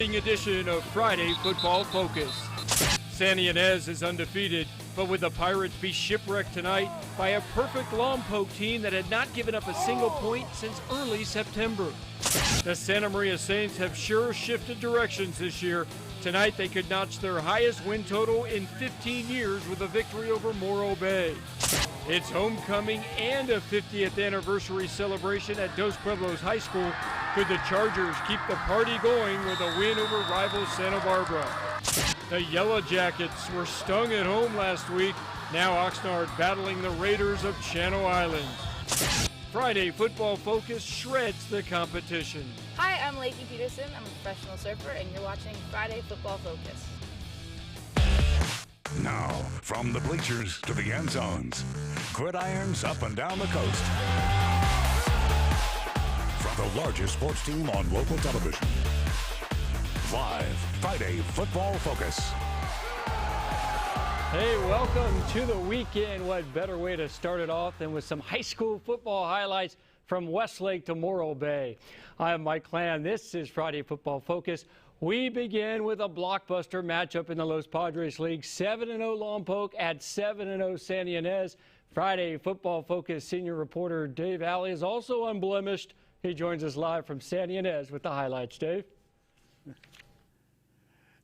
Edition of Friday Football Focus. San Ynez is undefeated, but would the Pirates be shipwrecked tonight by a perfect Lompoc team that had not given up a single point since early September? The Santa Maria Saints have sure shifted directions this year. Tonight they could notch their highest win total in 15 years with a victory over Morro Bay. It's homecoming and a 50th anniversary celebration at Dos Pueblos High School. Could the Chargers keep the party going with a win over rival Santa Barbara? The Yellow Jackets were stung at home last week. Now Oxnard battling the Raiders of Channel Islands. Friday Football Focus shreds the competition. Hi, I'm Lakey Peterson. I'm a professional surfer, and you're watching Friday Football Focus. Now, from the bleachers to the end zones, gridirons up and down the coast. From the largest sports team on local television. Live Friday Football Focus. Hey, welcome to the weekend. What better way to start it off than with some high school football highlights from Westlake to Morro Bay. I'm Mike Clan. This is Friday Football Focus. We begin with a blockbuster matchup in the Los Padres League. 7-0 Lompoc at 7-0 San Ynez. Friday Football Focus senior reporter Dave Alley is also unblemished. He joins us live from San Ynez with the highlights. Dave?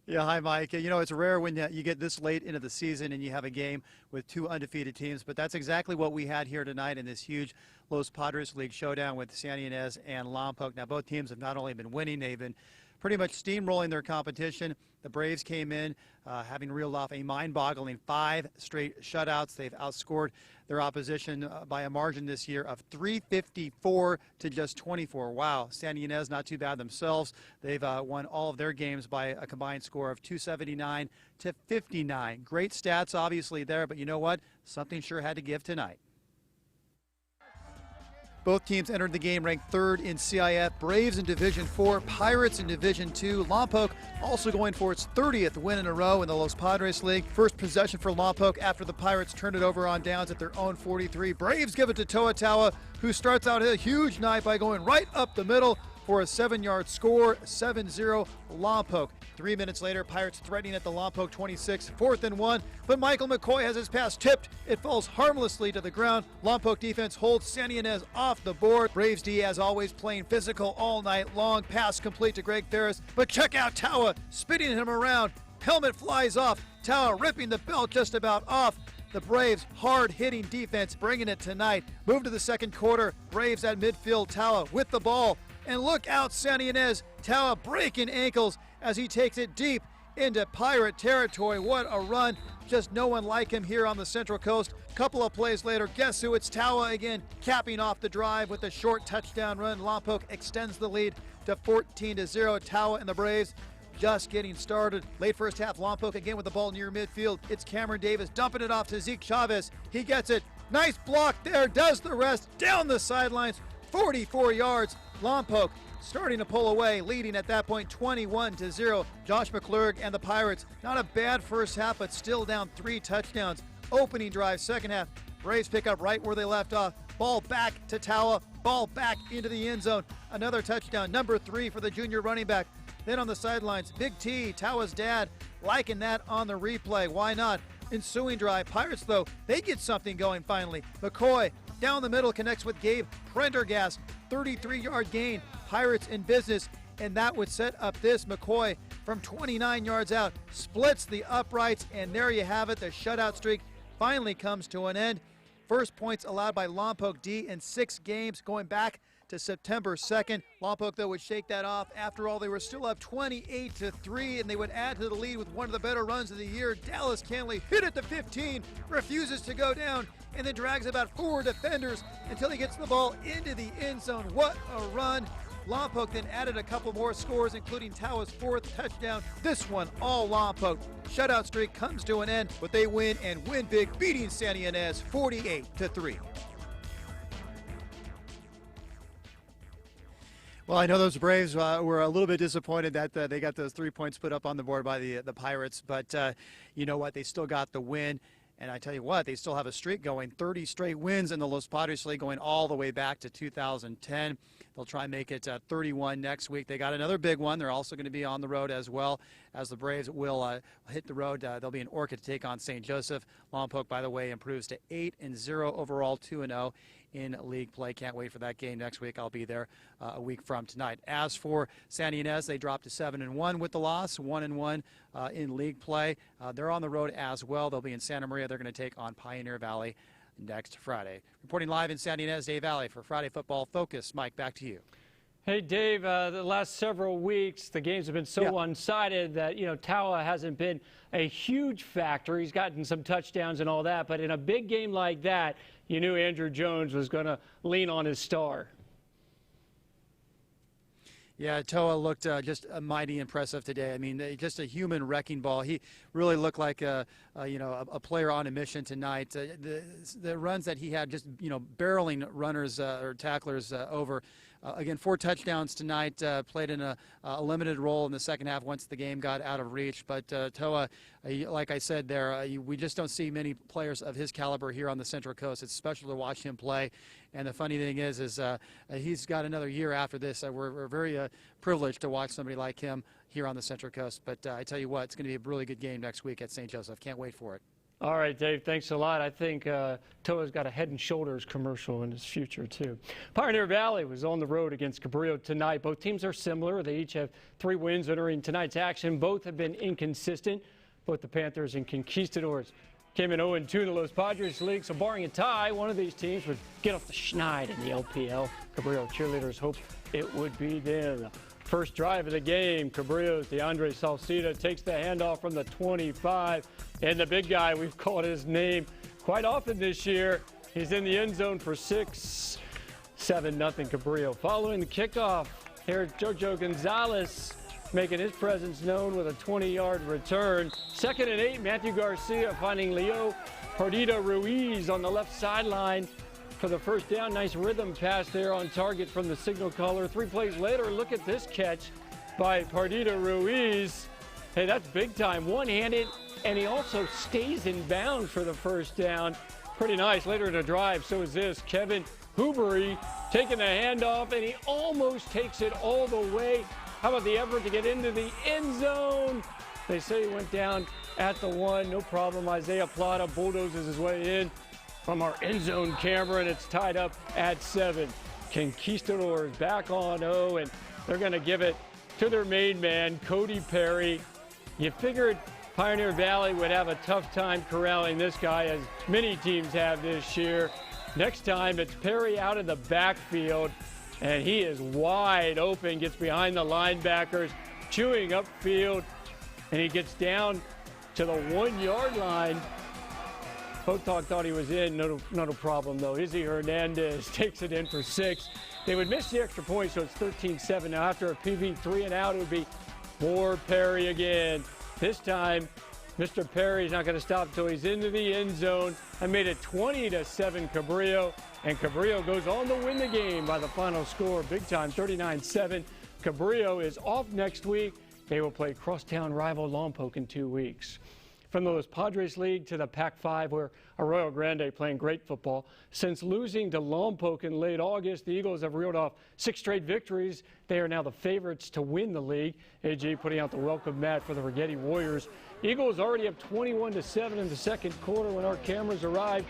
Yeah, hi, Mike. You know, it's rare when you get this late into the season and you have a game with two undefeated teams, but that's exactly what we had here tonight in this huge Los Padres League showdown with San Ynez and Lompoc. Now, both teams have not only been winning, they've been pretty much steamrolling their competition. The Braves came in having reeled off a mind-boggling 5 straight shutouts. They've outscored their opposition by a margin this year of 354 to just 24. Wow, San Ynez not too bad themselves. They've won all of their games by a combined score of 279 to 59. Great stats obviously there, but you know what? Something sure had to give tonight. Both teams entered the game ranked 3rd in CIF. Braves in Division 4, Pirates in Division 2. Lompoc also going for its 30th win in a row in the Los Padres League. First possession for Lompoc after the Pirates turned it over on downs at their own 43. Braves give it to Tawa, who starts out a huge night by going right up the middle for a 7-yard score, 7-0 Lompoc. 3 minutes later, Pirates threatening at the Lompoc 26, 4th and 1, but Michael McCoy has his pass tipped. It falls harmlessly to the ground. Lompoc defense holds San Ynez off the board. Braves D, as always, playing physical all night long. Pass complete to Greg Ferris, but check out Tawa spinning him around. Helmet flies off. Tawa ripping the belt just about off. The Braves' hard-hitting defense bringing it tonight. Move to the second quarter. Braves at midfield. Tawa with the ball. And look out, San Ynez. Tawa breaking ankles as he takes it deep into Pirate territory. What a run. Just no one like him here on the Central Coast. Couple of plays later, guess who? It's Tawa again, capping off the drive with a short touchdown run. Lompoc extends the lead to 14-0. Tawa and the Braves just getting started. Late first half, Lompoc again with the ball near midfield. It's Cameron Davis dumping it off to Zeke Chavez. He gets it. Nice block there, does the rest. Down the sidelines, 44 yards. Lompoc starting to pull away, leading at that point 21-0. Josh McClurg and the Pirates, not a bad first half, but still down 3 touchdowns. Opening drive, second half. Braves pick up right where they left off. Ball back to Tawa, ball back into the end zone. Another touchdown, number 3 for the junior running back. Then on the sidelines, Big T, Tawa's dad, liking that on the replay. Why not? Ensuing drive. Pirates, though, they get something going finally. McCoy down the middle connects with Gabe Prendergast. 33-yard gain. Pirates in business, and that would set up this. McCoy from 29 yards out splits the uprights, and there you have it. The shutout streak finally comes to an end. First points allowed by Lompoc D in 6 games going back to September 2nd. Lompoc, though, would shake that off. After all, they were still up 28-3, and they would add to the lead with one of the better runs of the year. Dallas Canley hit at the 15, refuses to go down, and then drags about 4 defenders until he gets the ball into the end zone. What a run. Lompoc then added a couple more scores, including Tawa's 4th touchdown. This one all Lompoc. Shutout streak comes to an end, but they win and win big, beating San Ynez 48-3. Well, I know those Braves were a little bit disappointed that they got those 3 points put up on the board by the Pirates, but you know what? They still got the win. And I tell you what, they still have a streak going, 30 straight wins in the Los Padres League going all the way back to 2010. They'll try and make it 31 next week. They got another big one. They're also going to be on the road as well, as the Braves will hit the road. They'll be in Orchid to take on St. Joseph. Lompoc, by the way, improves to 8-0 overall, 2-0 in league play. Can't wait for that game next week. I'll be there a week from tonight. As for San Ynez, they dropped to 7-1 with the loss, 1-1 in league play. They're on the road as well. They'll be in Santa Maria. They're going to take on Pioneer Valley next Friday. Reporting live in San Ynez, Dave Valley for Friday Football Focus. Mike, back to you. Hey, Dave, the last several weeks, the games have been so one-sided that, Tawa hasn't been a huge factor. He's gotten some touchdowns and all that, but in a big game like that, you knew Andrew Jones was going to lean on his star. Yeah, Toa looked just mighty impressive today. I mean, just a human wrecking ball. He really looked like a player on a mission tonight. The runs that he had, just barreling runners or tacklers over. Again, 4 touchdowns tonight. Played in a limited role in the second half once the game got out of reach. But Toa, like I said there, we just don't see many players of his caliber here on the Central Coast. It's special to watch him play. And the funny thing is he's got another year after this. We're very privileged to watch somebody like him here on the Central Coast. But I tell you what, it's going to be a really good game next week at St. Joseph. Can't wait for it. All right, Dave, thanks a lot. I think Toa's got a Head & Shoulders commercial in his future, too. Pioneer Valley was on the road against Cabrillo tonight. Both teams are similar. They each have 3 wins entering tonight's action. Both have been inconsistent. Both the Panthers and Conquistadors came in 0-2 in the Los Padres League, so barring a tie, one of these teams would get off the schneid in the LPL. Cabrillo cheerleaders hope it would be them. First drive of the game, Cabrillo's DeAndre Salcida takes the handoff from the 25. And the big guy, we've called his name quite often this year. He's in the end zone for 6. 7-0 Cabrillo. Following the kickoff, here's Jojo Gonzalez making his presence known with a 20-yard return. 2nd and 8, Matthew Garcia finding Leo Pardita Ruiz on the left sideline for the first down. Nice rhythm pass there on target from the signal caller. 3 plays later, look at this catch by Pardita Ruiz. Hey, that's big time. One-handed, and he also stays in bounds for the first down. Pretty nice. Later in the drive, so is this. Kevin Hoobery taking the handoff, and he almost takes it all the way. How about the effort to get into the end zone? They say he went down at the 1. No problem. Isaiah Plata bulldozes his way in from our end zone camera, and it's tied up at 7. Conquistadors back on 0, and they're going to give it to their main man, Cody Perry. You figured Pioneer Valley would have a tough time corralling this guy, as many teams have this year. Next time, it's Perry out of the backfield, and he is wide open, gets behind the linebackers, chewing upfield, and he gets down to the 1-yard line. Botok thought he was in, not a problem though. Izzy Hernandez takes it in for 6. They would miss the extra point, so it's 13-7. Now after a PV 3 and out, it would be more Perry again. This time, Mr. Perry's not going to stop until he's into the end zone. I made it 20-7 Cabrillo, and Cabrillo goes on to win the game by the final score. Big time, 39-7. Cabrillo is off next week. They will play crosstown rival Lompoc in 2 weeks. From the Los Padres League to the Pac-5, where Arroyo Grande playing great football. Since losing to Lompoc in late August, the Eagles have reeled off 6 straight victories. They are now the favorites to win the league. AG putting out the welcome mat for the Righetti Warriors. Eagles already up 21-7 in the second quarter when our cameras arrive.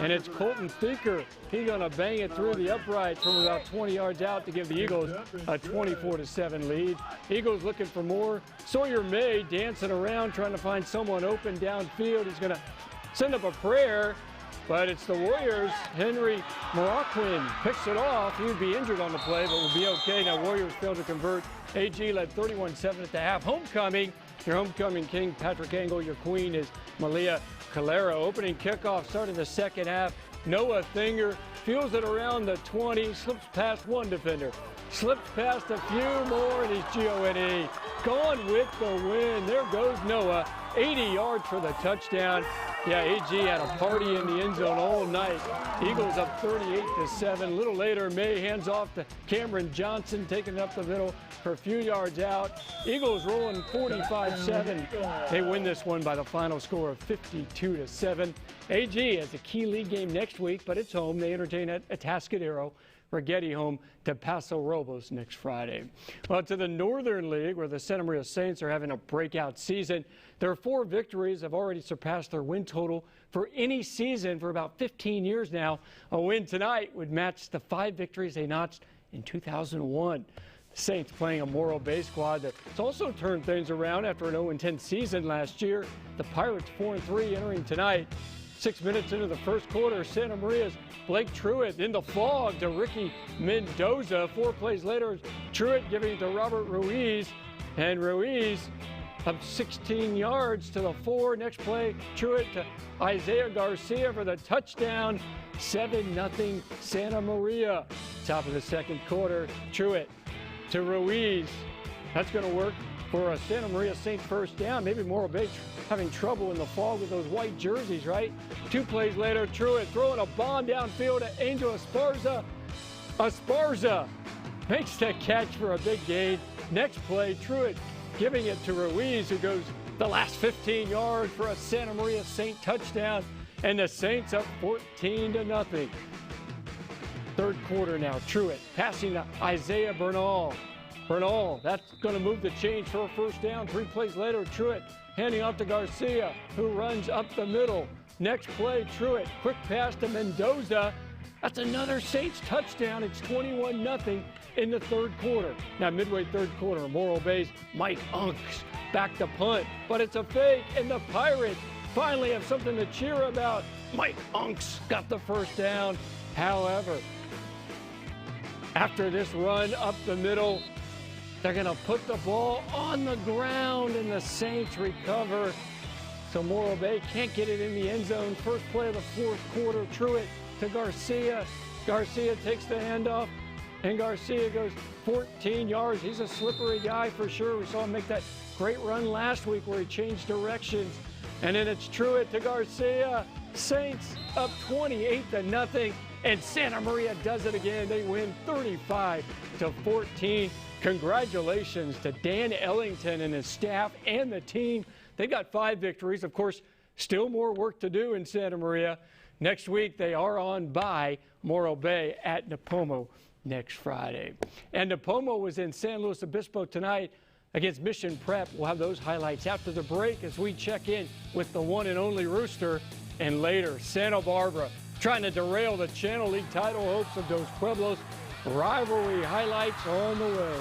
And it's Colton Thinker. He's going to bang it through the uprights from about 20 yards out to give the Eagles a 24-7 lead. Eagles looking for more. Sawyer May dancing around trying to find someone open downfield. He's going to send up a prayer, but it's the Warriors. Henry Morocquin picks it off. He would be injured on the play, but will be okay. Now Warriors failed to convert. AG led 31-7 at the half. Homecoming. Your homecoming king, Patrick Angle. Your queen is Malia Calero. Opening kickoff starting the second half. Noah Thinger feels it around the 20, slips past one defender, slips past a few more, and he's Gone with the win. There goes Noah. 80 yards for the touchdown. Yeah, AG had a party in the end zone all night. Eagles up 38-7. A little later, May hands off to Cameron Johnson, taking it up the middle for a few yards out. Eagles rolling 45-7. They win this one by the final score of 52-7. AG has a key league game next week, but it's home. They entertain at Atascadero. Righetti home to Paso Robles next Friday. Well, to the Northern League, where the Santa Maria Saints are having a breakout season. Their 4 victories have already surpassed their win total for any season for about 15 years now. A win tonight would match the 5 victories they notched in 2001. The Saints playing a Morro Bay squad that's also turned things around after an 0-10 season last year. The Pirates 4-3 entering tonight. 6 minutes into the first quarter, Santa Maria's Blake Truitt in the fog to Ricky Mendoza. 4 plays later, Truitt giving it to Robert Ruiz, and Ruiz up 16 yards to the 4. Next play, Truitt to Isaiah Garcia for the touchdown. 7-0 Santa Maria. Top of the second quarter, Truitt to Ruiz. That's going to work for a Santa Maria Saints first down. Maybe Morro Bay having trouble in the fog with those white jerseys, right? 2 plays later, Truitt throwing a bomb downfield to Angel Esparza. Esparza makes the catch for a big gain. Next play, Truitt giving it to Ruiz, who goes the last 15 yards for a Santa Maria Saint touchdown. And the Saints up 14-0. Third quarter now, Truitt passing to Isaiah Bernal. Bernal, that's going to move the chains for a first down. 3 plays later, Truitt handing off to Garcia, who runs up the middle. Next play, Truitt, quick pass to Mendoza. That's another Saints touchdown. It's 21-0 in the third quarter. Now, midway third quarter, Morro Bay's Mike Unks back to punt, but it's a fake, and the Pirates finally have something to cheer about. Mike Unks got the first down. However, after this run up the middle, they're going to put the ball on the ground, and the Saints recover. So Morro Bay can't get it in the end zone. First play of the fourth quarter, Truitt to Garcia. Garcia takes the handoff, and Garcia goes 14 yards. He's a slippery guy for sure. We saw him make that great run last week where he changed directions. And then it's Truitt to Garcia. Saints up 28-0, and Santa Maria does it again. They win 35-14. Congratulations to Dan Ellington and his staff and the team. They got 5 victories. Of course, still more work to do in Santa Maria. Next week, they are on bye, Morro Bay at Nipomo next Friday. And Nipomo was in San Luis Obispo tonight against Mission Prep. We'll have those highlights after the break as we check in with the one and only Rooster. And later, Santa Barbara trying to derail the Channel League title hopes of Dos Pueblos. Rivalry highlights on the way.